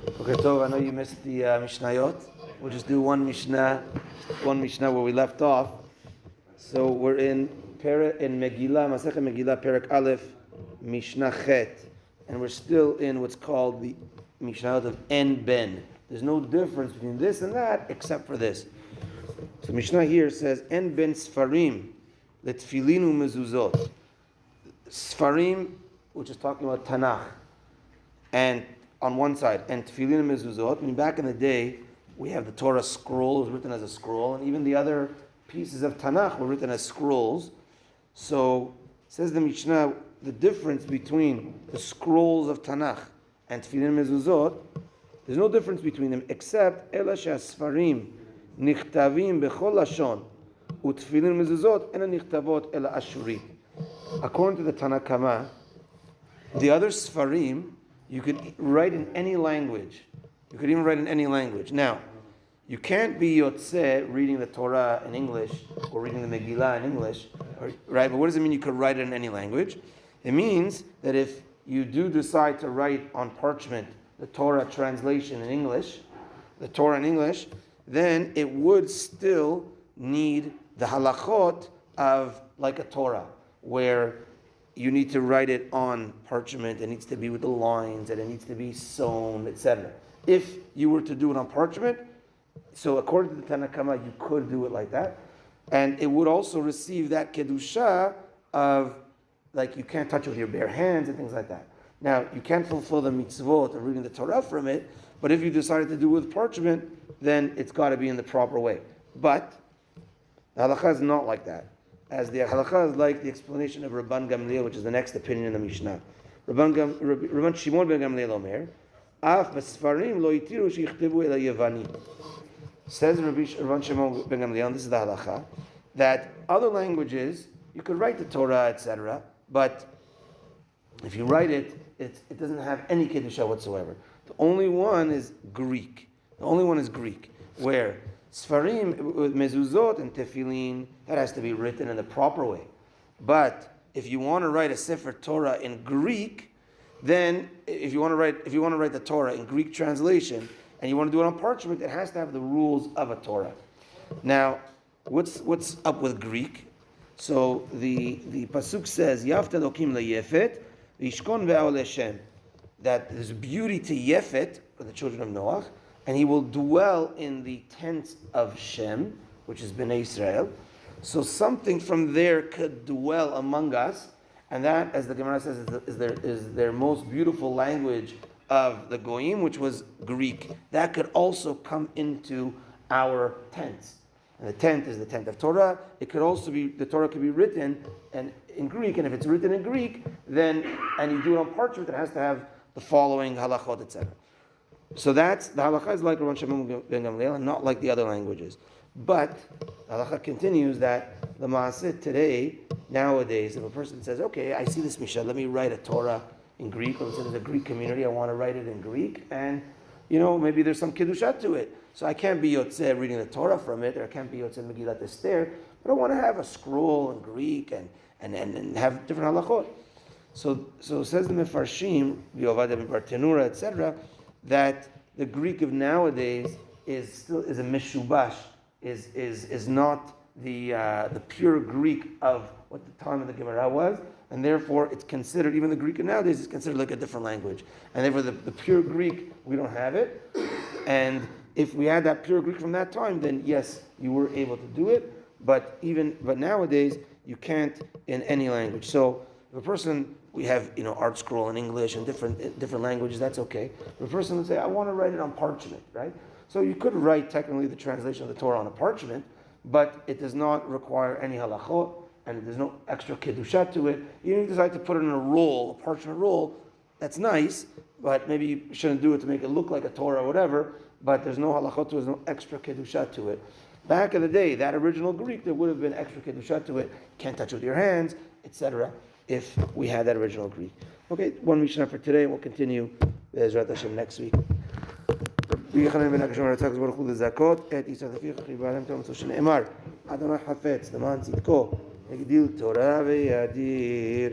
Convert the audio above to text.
Okay, Tov, I know you missed the Mishnayot. We'll just do one Mishnah where we left off. So we're in Perek in Megila, Masechet Megila, Perek Aleph, Mishnayot, and we're still in what's called the Mishnayot of En Ben. There's no difference between this and that except for this. So Mishnah here says En Ben Sfarim Letfilinu Mezuzot. Sfarim, which is talking about Tanakh, and on one side, and Tefillin and Mezuzot. I mean, back in the day, we have the Torah scroll, it was written as a scroll, and even the other pieces of Tanakh were written as scrolls. So, says the Mishnah, the difference between the scrolls of Tanakh and Tefillin and Mezuzot, there's no difference between them, except Ela Sfarim Nichtavim Bechol Lashon, Utfillin Mezuzot, Ela Nichtavot Ela Ashuri. According to the Tanakhama, the other Sfarim, you could write in any language. You could even write in any language. Now, you can't be Yotzeh reading the Torah in English or reading the Megila in English, right? But what does it mean you could write it in any language? It means that if you do decide to write on parchment the Torah translation in English, the Torah in English, then it would still need the halachot of like a Torah, where you need to write it on parchment, it needs to be with the lines, and it needs to be sewn, etc. If you were to do it on parchment, so according to the Tanakhama, you could do it like that, and it would also receive that kedusha of, like, you can't touch it with your bare hands and things like that. Now, you can't fulfill the mitzvot of reading the Torah from it, but if you decided to do it with parchment, then it's got to be in the proper way. But the halakha is not like that, as the halakha is like the explanation of Rabban Gamliel, which is the next opinion in the Mishnah. Rabban Shimon ben Gamliel Omer, Af b'sfarim lo itiru sheichtavu ela Yevani. Says Rabban Shimon ben Gamliel, and this is the halakha, that other languages, you could write the Torah, etc., but if you write it, it doesn't have any kedusha whatsoever. The only one is Greek. Where Sfarim with mezuzot and tefillin, that has to be written in the proper way. But if you want to write a Sefer Torah in Greek, then if you want to write the Torah in Greek translation and you want to do it on parchment, it has to have the rules of a Torah. Now, what's up with Greek? So the pasuk says, Yafta Elokim leYefet v'yishkon ve'al Hashem, that there's beauty to Yefet, for the children of Noach, and he will dwell in the tents of Shem, which is Bnei Israel. So something from there could dwell among us, and that, as the Gemara says, is their most beautiful language of the Goyim, which was Greek. That could also come into our tents. And the tent is the tent of Torah. It could also be, the Torah could be written and in Greek, and if it's written in Greek, then, and you do it on parchment, it has to have the following halachot, etc. So that's, the halakha is like Rabban Shimon ben Gamliel and not like the other languages. But the halakha continues that the Masechet today, nowadays, if a person says, okay, I see this Mishnah, let me write a Torah in Greek, or there's a Greek community, I want to write it in Greek, and maybe there's some kedusha to it. So I can't be Yotzeh reading the Torah from it, or I can't be Yotzeh Megillat Esther, but I want to have a scroll in Greek and have different halachot. So says the Mefarshim, Yovadah ben Bartenura, etc., that the Greek of nowadays is a mishubash, is not the pure Greek of what the time of the Gemara was, and therefore it's considered, even the Greek of nowadays is considered like a different language, and therefore the pure Greek, we don't have it. And if we had that pure Greek from that time, then yes, you were able to do it, but nowadays you can't in any language. So if a person, we have Art Scroll in English and different languages, that's okay. If a person would say, I want to write it on parchment, right? So you could write technically the translation of the Torah on a parchment, but it does not require any halachot, and there's no extra kedusha to it. You decide to put it in a roll, a parchment roll, that's nice, but maybe you shouldn't do it to make it look like a Torah or whatever, but there's no halachot to it, there's no extra kedusha to it. Back in the day, that original Greek, there would have been extra kedusha to it. Can't touch it with your hands, etc., if we had that original Greek. Okay, one Mishnah for today, and we'll continue Be'ezrat Hashem next week. אדוני חפץ למען צדקו, הגדיל תורה וידיר.